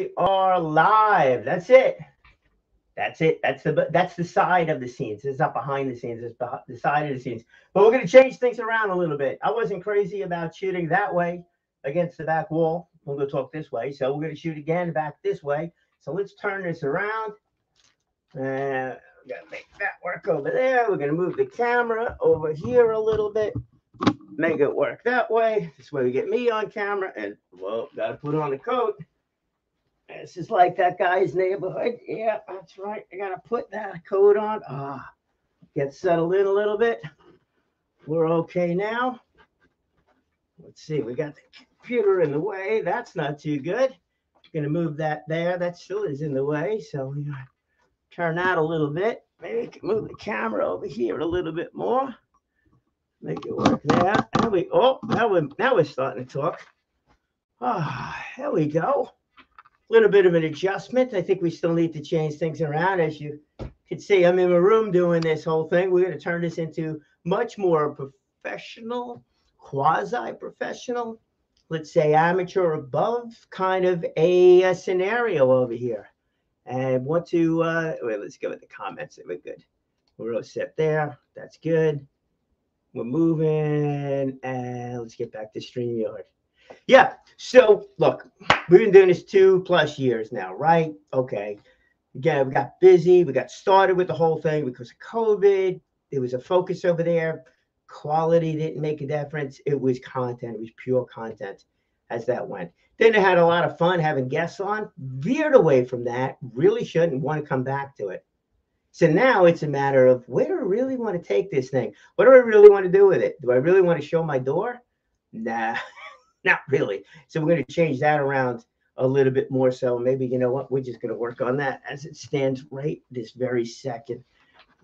We are live. That's it. That's it. That's the side of the scenes. It's not behind the scenes. It's the side of the scenes. But we're going to change things around a little bit. I wasn't crazy about shooting that way against the back wall. We'll go talk this way. So we're going to shoot again back this way. So let's turn this around. We're going to make that work over there. We're going to move the camera over here a little bit. Make it work that way. This way we get me on camera. And, well, got to put on the coat. This is like that guy's neighborhood. Yeah, that's right. I gotta put that coat on. Get settled in a little bit. We're okay now. Let's see. We got the computer in the way. That's not too good. Gonna move that there. That still is in the way. So we gotta turn that a little bit. Maybe we can move the camera over here a little bit more. Make it work there. Now we're starting to talk. There we go. Little bit of an adjustment. I think we still need to change things around. As you can see, I'm in my room doing this whole thing. We're going to turn this into much more professional, quasi-professional, let's say amateur above kind of a scenario over here. And want to, let's go with the comments. We're good. We're all set there. That's good. We're moving. And let's get back to StreamYard. Yeah. So look, we've been doing this 2+ years now, right? Okay. Again, we got busy. We got started with the whole thing because of COVID. There was a focus over there. Quality didn't make a difference. It was content. It was pure content as that went. Then I had a lot of fun having guests on. Veered away from that. Really shouldn't want to come back to it. So now it's a matter of where do I really want to take this thing? What do I really want to do with it? Do I really want to show my door? Nah. Not really. So we're going to change that around a little bit more. So maybe, you know what, we're just going to work on that as it stands right this very second.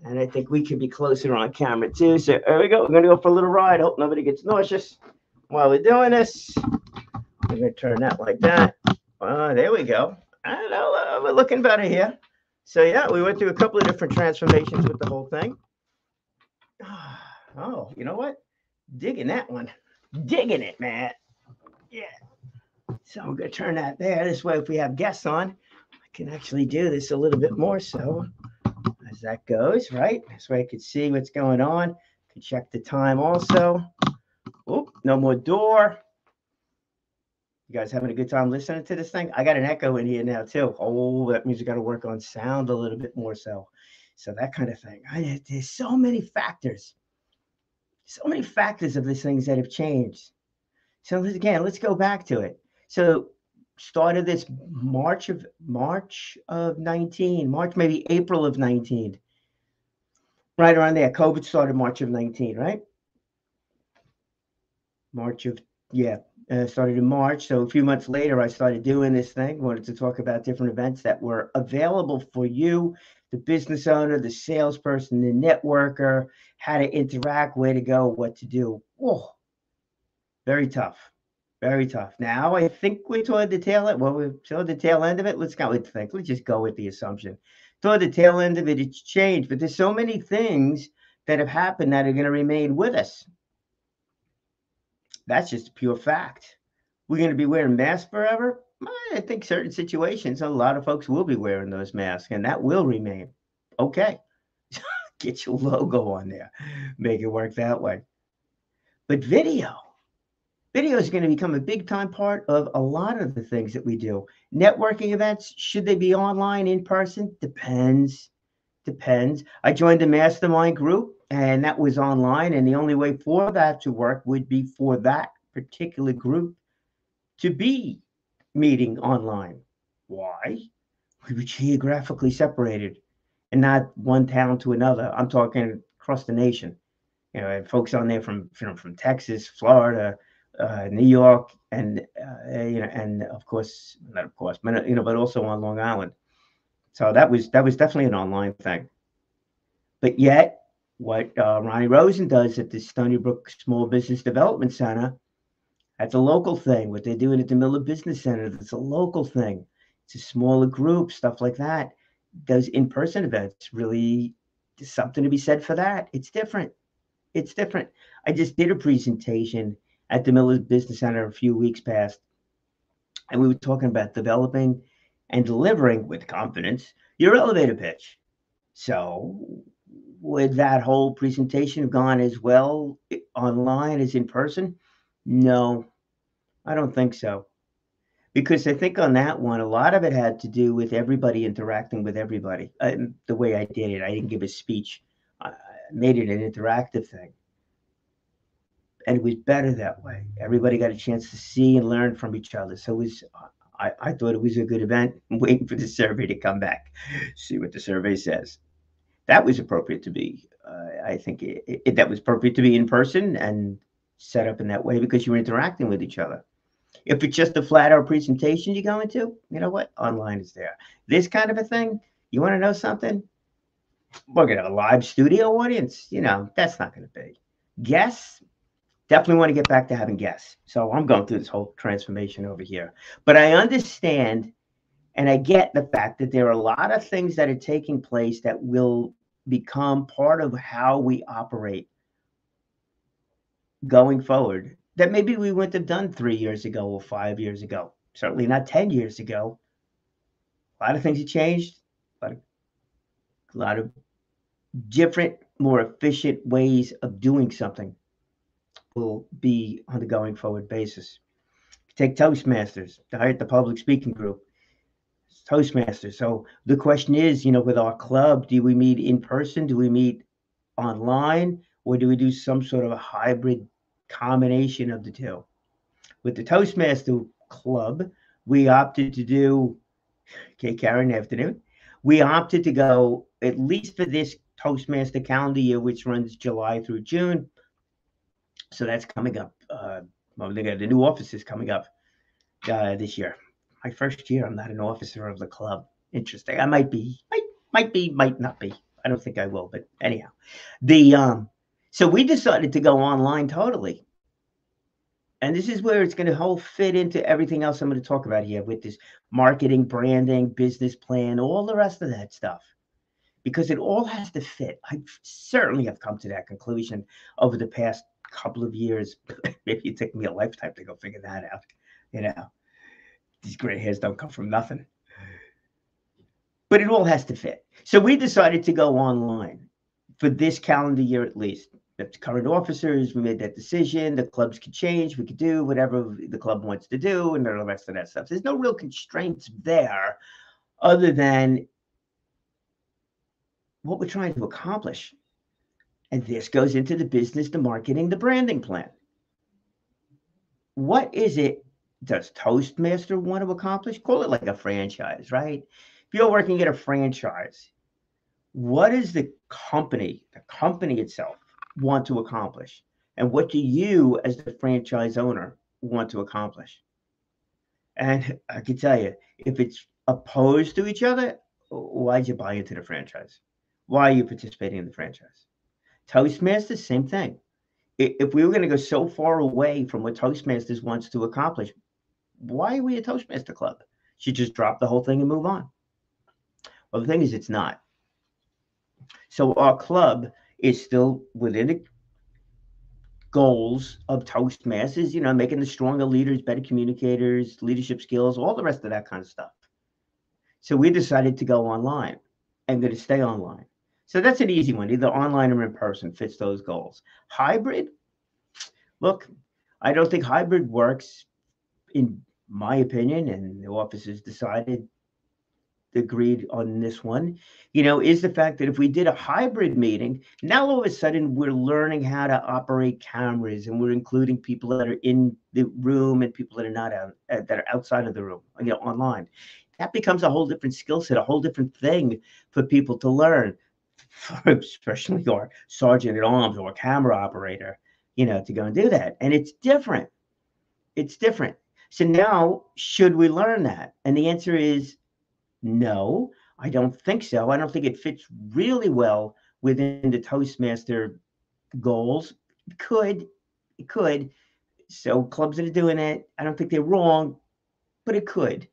And I think we could be closer on camera too. So there we go. We're going to go for a little ride. Hope nobody gets nauseous while we're doing this. We're going to turn that like that. There we go. I don't know. We're looking better here. So yeah, we went through a couple of different transformations with the whole thing. Oh, you know what? Digging that one. Digging it, man. Yeah. So I'm going to turn that there. This way, if we have guests on, I can actually do this a little bit more so as that goes, right? This way I can see what's going on. Can check the time also. Oh, no more door. You guys having a good time listening to this thing? I got an echo in here now too. Oh, that means we got to work on sound a little bit more so. So that kind of thing. There's so many factors. So many factors of these things that have changed. So again, let's go back to it. So started this March of 19, maybe April of 19. Right around there. COVID started March of 19, right? Started in March. So a few months later, I started doing this thing. Wanted to talk about different events that were available for you, the business owner, the salesperson, the networker, how to interact, where to go, what to do. Whoa. Very tough. Very tough. Now I think we're toward the tail end. Well, we're toward the tail end of it. Let's go with think. Let's just go with the assumption. Toward the tail end of it, it's changed. But there's so many things that have happened that are going to remain with us. That's just a pure fact. We're going to be wearing masks forever. I think certain situations, a lot of folks will be wearing those masks, and that will remain. Okay. Get your logo on there. Make it work that way. But video is going to become a big time part of a lot of the things that we do. Networking events, should they be online, in person? Depends. I joined a mastermind group and that was online. And the only way for that to work would be for that particular group to be meeting online. Why? We were geographically separated and not one town to another. I'm talking across the nation. You know, I had folks on there from Texas, Florida, New York, and and of course, not of course, but also on Long Island. So that was definitely an online thing. But yet, what Ronnie Rosen does at the Stony Brook Small Business Development Center, that's a local thing. What they're doing at the Miller Business Center, that's a local thing. It's a smaller group, stuff like that. Those in-person events really, there's something to be said for that. It's different. It's different. I just did a presentation at the Miller Business Center a few weeks past, and we were talking about developing and delivering with confidence your elevator pitch. So, would that whole presentation have gone as well online as in person? No, I don't think so. Because I think on that one, a lot of it had to do with everybody interacting with everybody. The way I did it, I didn't give a speech. I made it an interactive thing. And it was better that way. Everybody got a chance to see and learn from each other. So it was, I thought it was a good event. I'm waiting for the survey to come back, see what the survey says. That was appropriate to be. I think that was appropriate to be in person and set up in that way because you were interacting with each other. If it's just a flat out presentation you're going to, you know what? Online is there. This kind of a thing, you want to know something? We're going to have a live studio audience. That's not going to be. Guests, definitely want to get back to having guests. So I'm going through this whole transformation over here. But I understand and I get the fact that there are a lot of things that are taking place that will become part of how we operate going forward that maybe we wouldn't have done 3 years ago or 5 years ago. Certainly not 10 years ago. A lot of things have changed. A lot of different, more efficient ways of doing something will be on the going forward basis. Take Toastmasters, the public speaking group. Toastmasters. So the question is, with our club, do we meet in person? Do we meet online? Or do we do some sort of a hybrid combination of the two? With the Toastmaster Club, we opted to do, okay, Karen, afternoon. We opted to go, at least for this Toastmaster calendar year, which runs July through June. So that's coming up. They got the new offices coming up this year. My first year, I'm not an officer of the club. Interesting. I might be, might not be. I don't think I will, but anyhow, so we decided to go online totally. And this is where it's going to whole fit into everything else I'm going to talk about here with this marketing, branding, business plan, all the rest of that stuff, because it all has to fit. I certainly have come to that conclusion over the past couple of years. Maybe it took me a lifetime to go figure that out. These gray hairs don't come from nothing. But it all has to fit. So we decided to go online for this calendar year at least. The current officers, we made that decision. The clubs could change. We could do whatever the club wants to do and the rest of that stuff. There's no real constraints there other than what we're trying to accomplish. And this goes into the business, the marketing, the branding plan. What is it does Toastmaster want to accomplish? Call it like a franchise, right? If you're working at a franchise, what does the company itself want to accomplish? And what do you, as the franchise owner, want to accomplish? And I can tell you, if it's opposed to each other, why'd you buy into the franchise? Why are you participating in the franchise? Toastmasters, same thing. If we were going to go so far away from what Toastmasters wants to accomplish, why are we a Toastmaster club? Should just drop the whole thing and move on. Well, the thing is, it's not. So our club is still within the goals of Toastmasters, making the stronger leaders, better communicators, leadership skills, all the rest of that kind of stuff. So we decided to go online and going to stay online. So that's an easy one. Either online or in person fits those goals. Hybrid, look, I don't think hybrid works in my opinion, and the officers agreed on this one, is the fact that if we did a hybrid meeting, now all of a sudden we're learning how to operate cameras and we're including people that are in the room and people that are not that are outside of the room, online. That becomes a whole different skill set, a whole different thing for people to learn, especially our sergeant at arms or a camera operator, to go and do that. And it's different. It's different. So now, should we learn that? And the answer is no, I don't think so. I don't think it fits really well within the Toastmaster goals. It could. So clubs that are doing it, I don't think they're wrong, but it could.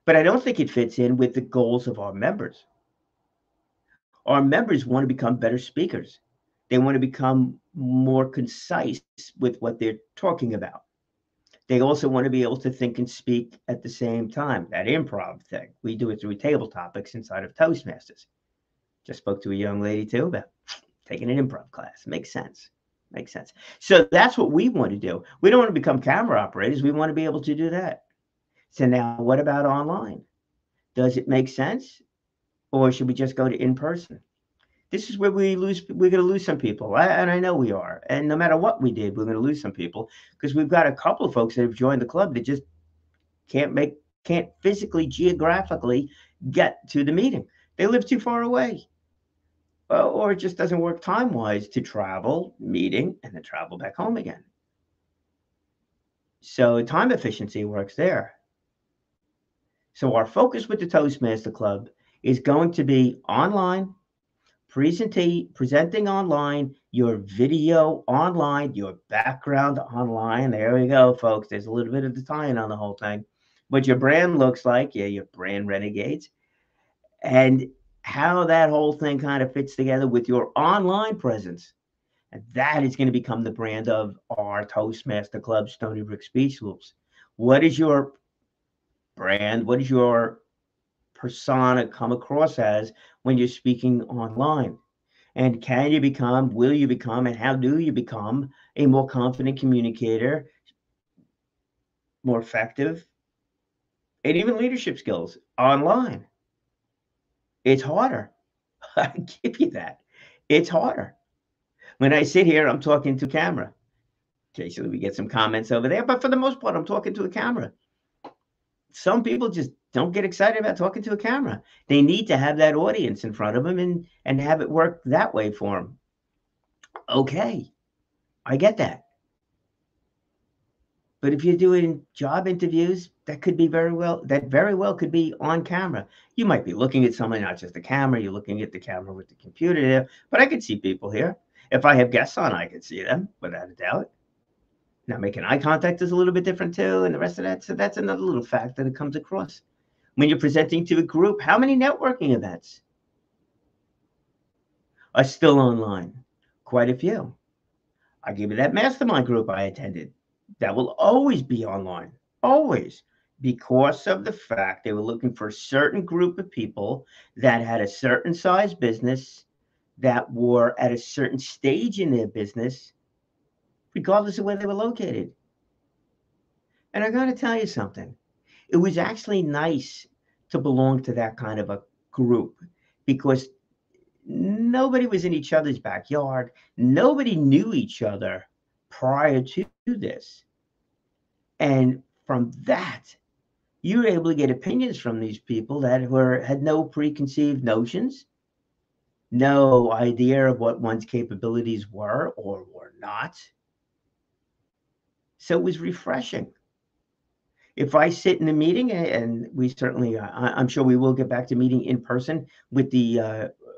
But I don't think it fits in with the goals of our members. Our members want to become better speakers. They want to become more concise with what they're talking about. They also want to be able to think and speak at the same time. That improv thing, we do it through table topics inside of Toastmasters. Just spoke to a young lady too about taking an improv class. Makes sense. Makes sense. So that's what we want to do. We don't want to become camera operators. We want to be able to do that. So now what about online? Does it make sense? Or should we just go to in person? This is where we're going to lose some people. And I know we are. And no matter what we did, we're going to lose some people because we've got a couple of folks that have joined the club that just can't physically, geographically get to the meeting. They live too far away. Or it just doesn't work time-wise to travel, meeting, and then travel back home again. So time efficiency works there. So our focus with the Toastmaster Club is going to be online, presenting online, your video online, your background online. There we go, folks. There's a little bit of the tie-in on the whole thing. What your brand looks like, yeah, your brand renegades. And how that whole thing kind of fits together with your online presence. And that is going to become the brand of our Toastmaster Club, Stony Brook Speech Loops. What is your brand? What is your persona come across as when you're speaking online? And can you become, will you become, and how do you become a more confident communicator, more effective, and even leadership skills online? It's harder. I give you that. It's harder. When I sit here, I'm talking to camera. Occasionally we get some comments over there, but for the most part, I'm talking to a camera. Some people just don't get excited about talking to a camera. They need to have that audience in front of them and have it work that way for them. Okay, I get that. But if you're doing job interviews, that very well could be on camera. You might be looking at someone, not just the camera, you're looking at the camera with the computer there, but I could see people here. If I have guests on, I could see them without a doubt. Now, making eye contact is a little bit different too, and the rest of that. So that's another little factor that comes across. When you're presenting to a group, how many networking events are still online? Quite a few. I give you that mastermind group I attended. That will always be online, always, because of the fact they were looking for a certain group of people that had a certain size business, that were at a certain stage in their business, regardless of where they were located. And I got to tell you something. It was actually nice to belong to that kind of a group because nobody was in each other's backyard. Nobody knew each other prior to this. And from that, you were able to get opinions from these people that had no preconceived notions, no idea of what one's capabilities were or were not. So it was refreshing. If I sit in a meeting, and we certainly, I'm sure we will get back to meeting in person with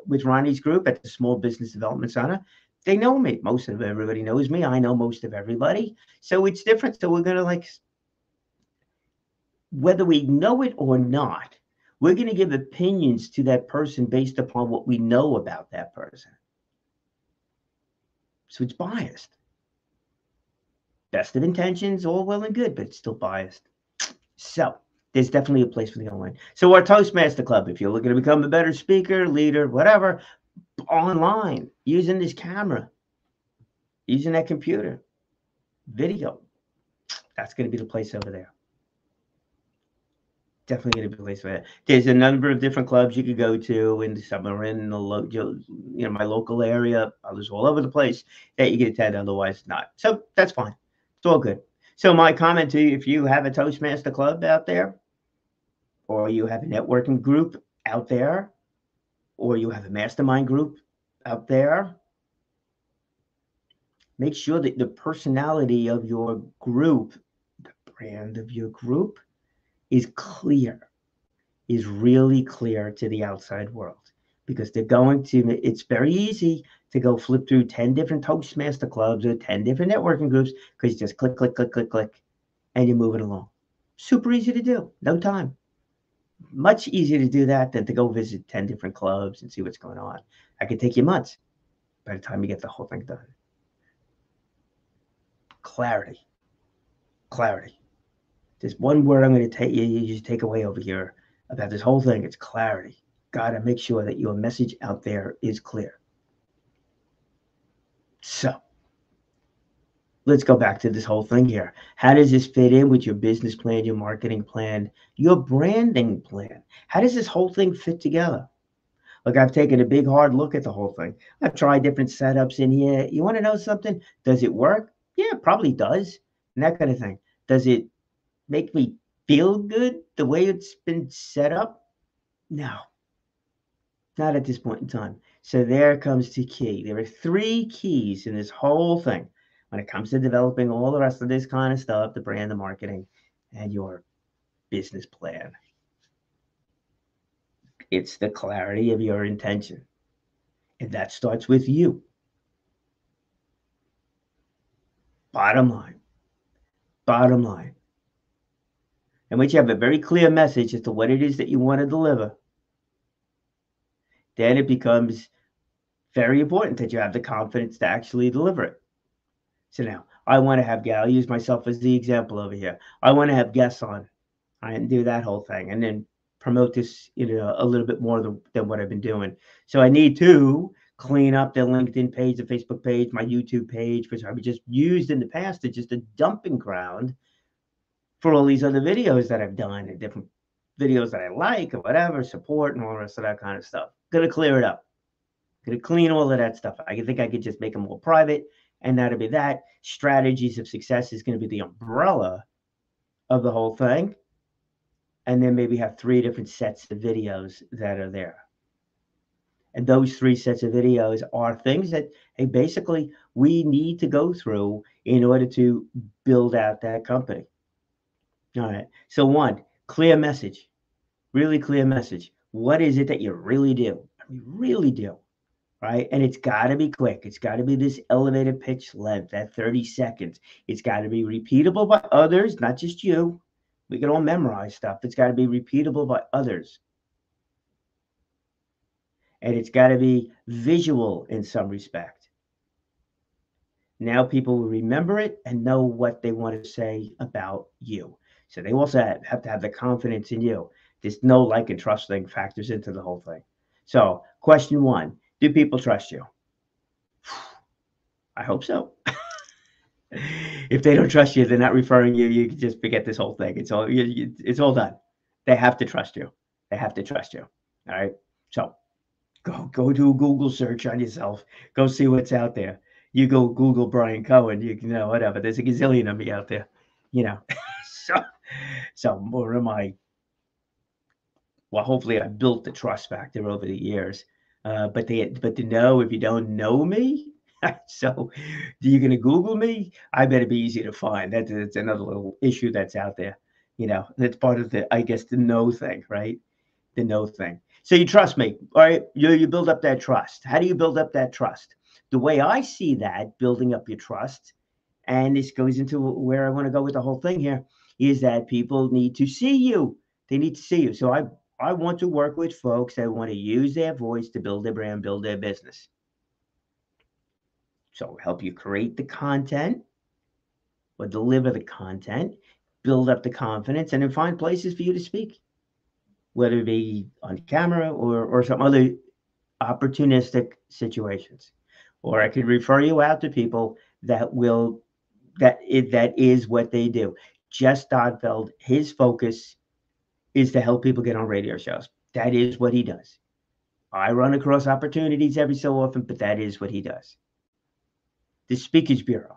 with Ronnie's group at the Small Business Development Center. They know me. Most of everybody knows me. I know most of everybody. So it's different. So we're going to whether we know it or not, we're going to give opinions to that person based upon what we know about that person. So it's biased. Best of intentions, all well and good, but it's still biased. So there's definitely a place for the online. So our Toastmaster Club, if you're looking to become a better speaker, leader, whatever, online, using this camera, using that computer, video, that's going to be the place over there. Definitely going to be a place for that. There's a number of different clubs you could go to, and some are in the my local area. Others all over the place that you can attend. Otherwise, not. So that's fine. It's all good. So my comment to you, if you have a Toastmaster Club out there, or you have a networking group out there, or you have a mastermind group out there, make sure that the personality of your group, the brand of your group, is clear, is really clear to the outside world. Because it's very easy to go flip through 10 different Toastmaster clubs or 10 different networking groups because you just click, click, click, click, click, and you're moving along. Super easy to do, no time. Much easier to do that than to go visit 10 different clubs and see what's going on. That could take you months by the time you get the whole thing done. Clarity. Clarity. There's one word I'm going to take you just take away over here about this whole thing. It's clarity. Got to make sure that your message out there is clear. So let's go back to this whole thing here. How does this fit in with your business plan, your marketing plan, your branding plan? How does this whole thing fit together? Look, I've taken a big hard look at the whole thing. I've tried different setups in here. You want to know something? Does it work? Yeah, it probably does. And that kind of thing. Does it make me feel good the way it's been set up? No, not at this point in time. So there comes the key. There are three keys in this whole thing when it comes to developing all the rest of this kind of stuff, the brand, the marketing, and your business plan. It's the clarity of your intention. And that starts with you. Bottom line. Bottom line. And once you have a very clear message as to what it is that you want to deliver, then it becomes very important that you have the confidence to actually deliver it. So now I want to have, I'll use myself as the example over here. I want to have guests on and do that whole thing and then promote this, a little bit more than what I've been doing. So I need to clean up the LinkedIn page, the Facebook page, my YouTube page, which I've just used in the past as just a dumping ground for all these other videos that I've done and different videos that I like or whatever, support and all the rest of that kind of stuff. Gonna clear it up. Gonna clean all of that stuff. I think I could just make them more private, and that'll be that. Strategies of success is going to be the umbrella of the whole thing. And then maybe have 3 different sets of videos that are there. And those 3 sets of videos are things that, hey, basically we need to go through in order to build out that company. All right. So 1, clear message, really clear message. What is it that you really do? I mean, really do. Right? And it's got to be quick. It's got to be this elevated pitch length, that 30 seconds. It's got to be repeatable by others, not just you. We can all memorize stuff. It's got to be repeatable by others. And it's got to be visual in some respect. Now people will remember it and know what they want to say about you. So they also have to have the confidence in you. This know, like, and trust thing factors into the whole thing. So question 1, do people trust you? I hope so. If they don't trust you, they're not referring you. You can just forget this whole thing. It's all done. They have to trust you. They have to trust you. All right. So go do a Google search on yourself. Go see what's out there. You go Google Brian Cohen. You can know whatever. There's a gazillion of me out there. So more of my. Well, hopefully I built the trust factor over the years. But to know, if you don't know me. So you're going to Google me? I better be easy to find. That's another little issue that's out there. That's part of the, I guess, the know thing, right? The know thing. So you trust me. All right. You build up that trust. How do you build up that trust? The way I see that, building up your trust, and this goes into where I want to go with the whole thing here, is that people need to see you. They need to see you. So I want to work with folks that want to use their voice to build their brand, build their business. So help you create the content or deliver the content, build up the confidence, and then find places for you to speak, whether it be on camera or some other opportunistic situations. Or I could refer you out to people that is what they do. Jess Dodfeld, his focus is to help people get on radio shows. That is what he does. I run across opportunities every so often, but that is what he does. The Speakers Bureau.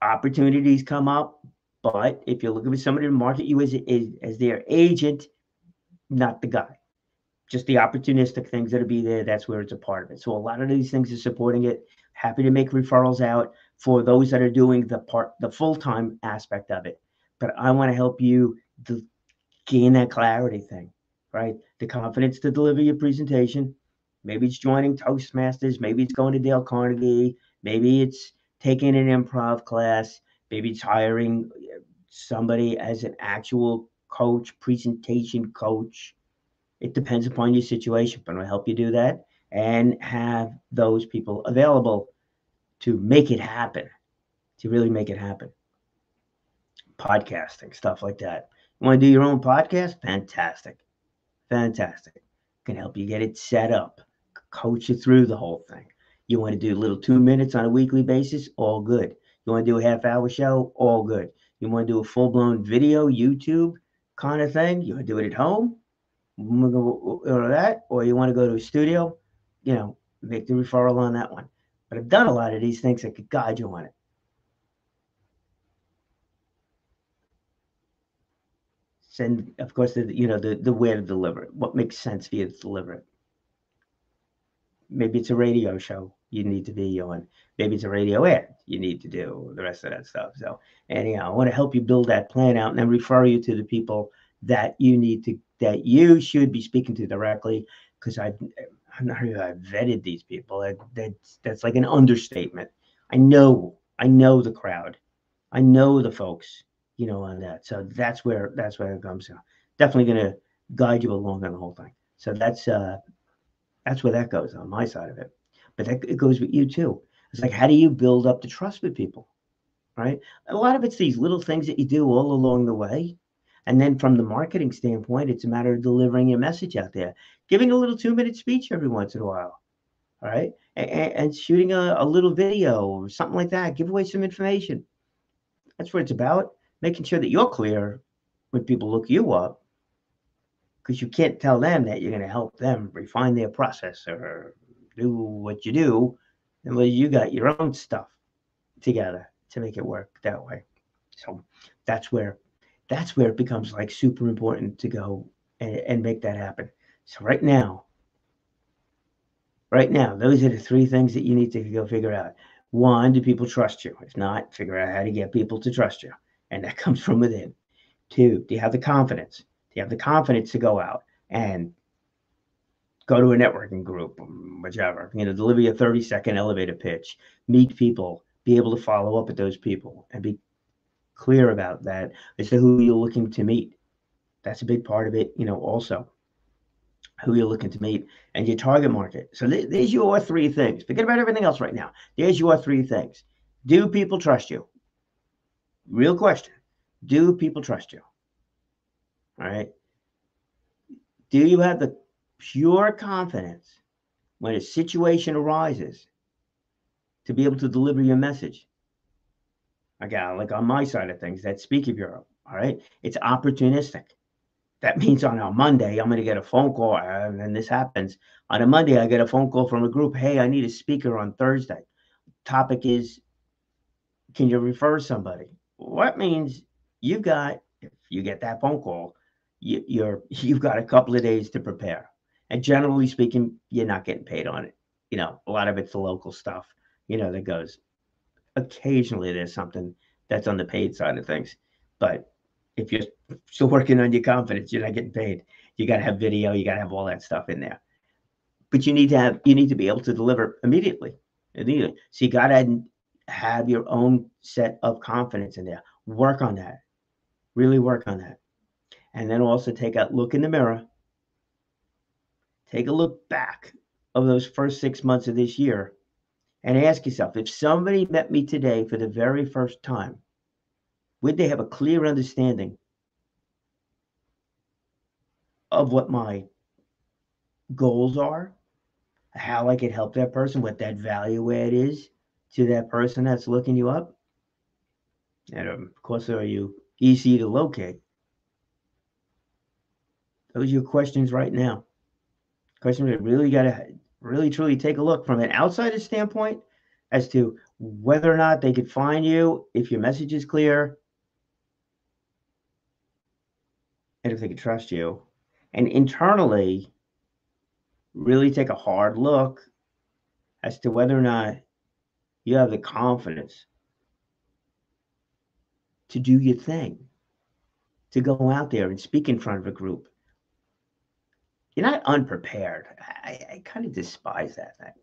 Opportunities come up, but if you're looking for somebody to market you as their agent, not the guy. Just the opportunistic things that'll be there, that's where it's a part of it. So a lot of these things are supporting it. Happy to make referrals out for those that are doing the full-time aspect of it. But I want to help you gain that clarity thing, right? The confidence to deliver your presentation. Maybe it's joining Toastmasters. Maybe it's going to Dale Carnegie. Maybe it's taking an improv class. Maybe it's hiring somebody as an actual coach, presentation coach. It depends upon your situation, but I'll help you do that and have those people available to make it happen, to really make it happen. podcasting, stuff like that. You want to do your own podcast? Fantastic. Fantastic. Can help you get it set up, coach you through the whole thing. You want to do little 2 minutes on a weekly basis? All good. You want to do a half-hour show? All good. You want to do a full-blown video, YouTube kind of thing? You want to do it at home? Or that, or you want to go to a studio? Make the referral on that one. But I've done a lot of these things that could guide you on it. And of course, the way to deliver it. What makes sense for you to deliver it? Maybe it's a radio show you need to be on. Maybe it's a radio ad you need to do, the rest of that stuff. So anyhow, I want to help you build that plan out and then refer you to the people that you should be speaking to directly, because I've vetted these people. That's like an understatement. I know the crowd. I know the folks, on that. So that's where it comes from. Definitely going to guide you along on the whole thing. So that's where that goes on my side of it. But it goes with you too. It's like, how do you build up the trust with people, right? A lot of it's these little things that you do all along the way. And then from the marketing standpoint, it's a matter of delivering your message out there, giving a little 2-minute speech every once in a while, all right? And shooting a little video or something like that. Give away some information. That's what it's about, making sure that you're clear when people look you up, because you can't tell them that you're going to help them refine their process or do what you do unless you got your own stuff together to make it work that way. So that's where it becomes like super important to go and make that happen. So right now, those are the 3 things that you need to go figure out. 1, do people trust you? If not, figure out how to get people to trust you. And that comes from within. 2, do you have the confidence? Do you have the confidence to go out and go to a networking group, whichever, deliver your 30-second elevator pitch, meet people, be able to follow up with those people and be clear about that as to who you're looking to meet. That's a big part of it, also who you're looking to meet and your target market. So there's your 3 things. Forget about everything else right now. There's your 3 things. Do people trust you? Real question. Do people trust you? All right. Do you have the pure confidence when a situation arises to be able to deliver your message? Again, like on my side of things, that speaker bureau, all right? It's opportunistic. That means on a Monday, I'm going to get a phone call, and then this happens. On a Monday, I get a phone call from a group. Hey, I need a speaker on Thursday. Topic is, can you refer somebody? What means if you get that phone call, you've got a couple of days to prepare. And generally speaking, you're not getting paid on it. A lot of it's the local stuff, that goes. Occasionally there's something that's on the paid side of things. But if you're still working on your confidence, you're not getting paid. You got to have video. You got to have all that stuff in there. But you need to be able to deliver immediately. So you got to have your own set of confidence in there. Work on that. Really work on that. And then also take a look in the mirror. Take a look back of those first 6 months of this year and ask yourself, if somebody met me today for the very first time, would they have a clear understanding of what my goals are, how I could help that person, what that value add is to that person that's looking you up? And of course, are you easy to locate? Those are your questions right now. Questions that really got to really truly take a look from an outsider standpoint as to whether or not they could find you, if your message is clear, and if they could trust you. And internally, really take a hard look as to whether or not you have the confidence to do your thing, to go out there and speak in front of a group. You're not unprepared. I kind of despise that thing.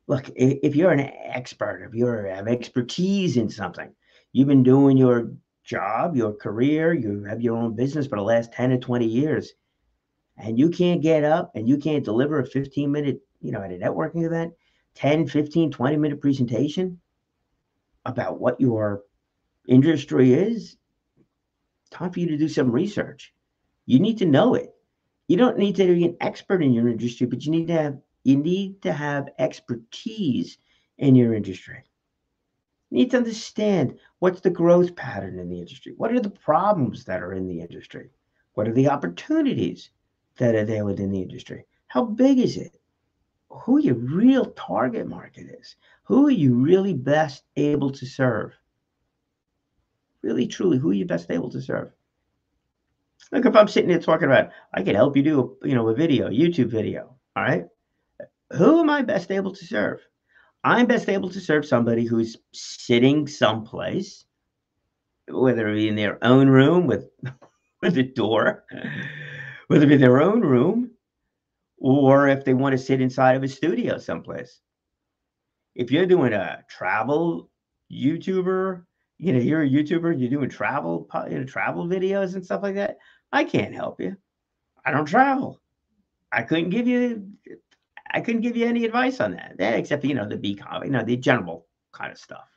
Look, if you're an expert, if you have expertise in something, you've been doing your job, your career, you have your own business for the last 10 or 20 years, and you can't get up and you can't deliver a 15-minute, at a networking event, 10, 15, 20-minute presentation about what your industry is, time for you to do some research. You need to know it. You don't need to be an expert in your industry, but you need to have expertise in your industry. You need to understand what's the growth pattern in the industry. What are the problems that are in the industry? What are the opportunities that are there within the industry? How big is it? Who your real target market is? Who are you really best able to serve? Really, truly, who are you best able to serve? Look, if I'm sitting there talking about, I can help you do a video, YouTube video. All right. Who am I best able to serve? I'm best able to serve somebody who's sitting someplace, whether it be in their own room with a door, whether it be their own room, or if they want to sit inside of a studio someplace. If you're doing a travel YouTuber, you're a YouTuber, you're doing travel videos and stuff like that, I can't help you. I don't travel. I couldn't give you any advice on that, except the be confident, the general kind of stuff.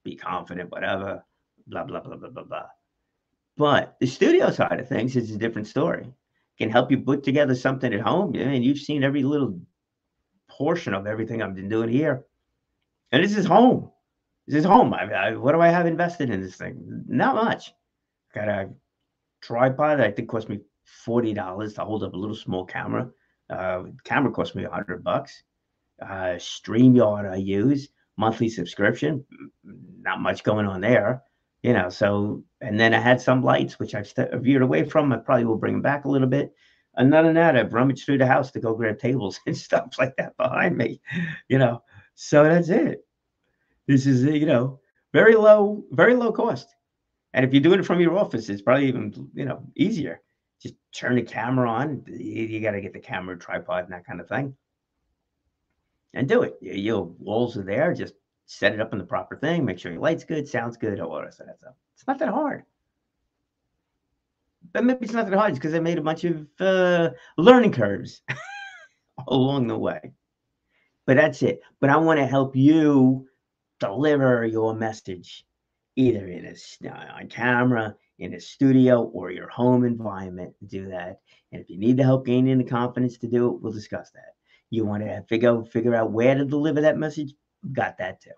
Be confident, whatever, blah blah blah blah blah blah. But the studio side of things is a different story. Can help you put together something at home. I mean, you've seen every little portion of everything I've been doing here, and this is home. This is home. What do I have invested in this thing? Not much. Got a tripod that I think cost me $40 to hold up a little small camera. Camera cost me $100. StreamYard I use, monthly subscription, not much going on there, so, and then I had some lights, which I've veered away from. I probably will bring them back a little bit. And other than that, I've rummaged through the house to go grab tables and stuff like that behind me, so that's it. This is, very low cost. And if you're doing it from your office, it's probably even, easier. Just turn the camera on. You got to get the camera tripod and that kind of thing. And do it. Your walls are there. Just set it up in the proper thing. Make sure your light's good, sounds good, all the rest of that stuff. It's not that hard. But maybe it's not that hard because I made a bunch of learning curves along the way. But that's it. But I want to help you deliver your message either on camera, in a studio, or your home environment. Do that. And if you need the help gaining the confidence to do it, we'll discuss that. You want to figure out where to deliver that message? Got that too.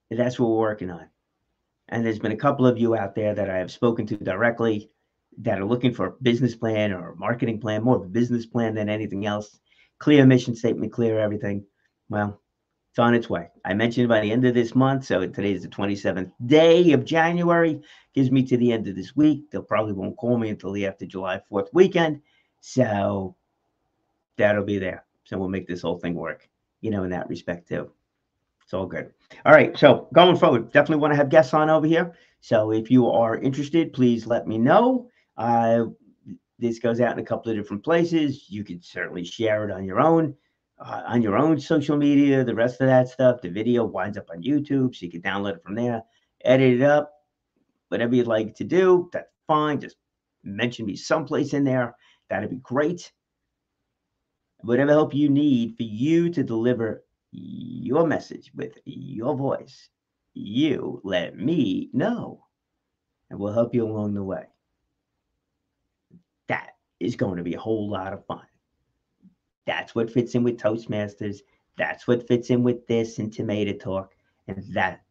And that's what we're working on. And there's been a couple of you out there that I have spoken to directly that are looking for a business plan or a marketing plan, more of a business plan than anything else. Clear mission statement, clear everything. Well, it's on its way. I mentioned by the end of this month, so today is the 27th day of January. Gives me to the end of this week. They probably won't call me until the after July 4th weekend. So that'll be there. So we'll make this whole thing work, in that respect too. It's all good. All right. So going forward, definitely want to have guests on over here. So if you are interested, please let me know. This goes out in a couple of different places. You could certainly share it on your own social media, the rest of that stuff. The video winds up on YouTube, so you can download it from there, edit it up, whatever you'd like to do. That's fine. Just mention me someplace in there. That'd be great. Whatever help you need for you to deliver your message with your voice, you let me know, and we'll help you along the way. That is going to be a whole lot of fun. That's what fits in with Toastmasters. That's what fits in with this and Tomato Talk. And that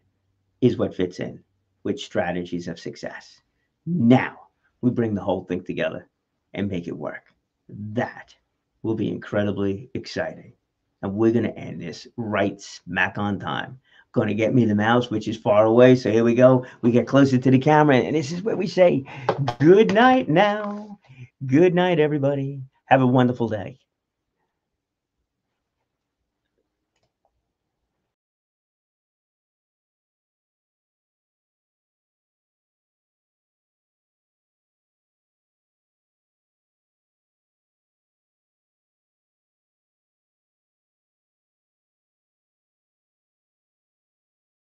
is what fits in with Strategies of Success. Now we bring the whole thing together and make it work. That will be incredibly exciting. And we're going to end this right smack on time. Going to get me the mouse, which is far away. So here we go. We get closer to the camera. And this is where we say good night now. Good night, everybody. Have a wonderful day.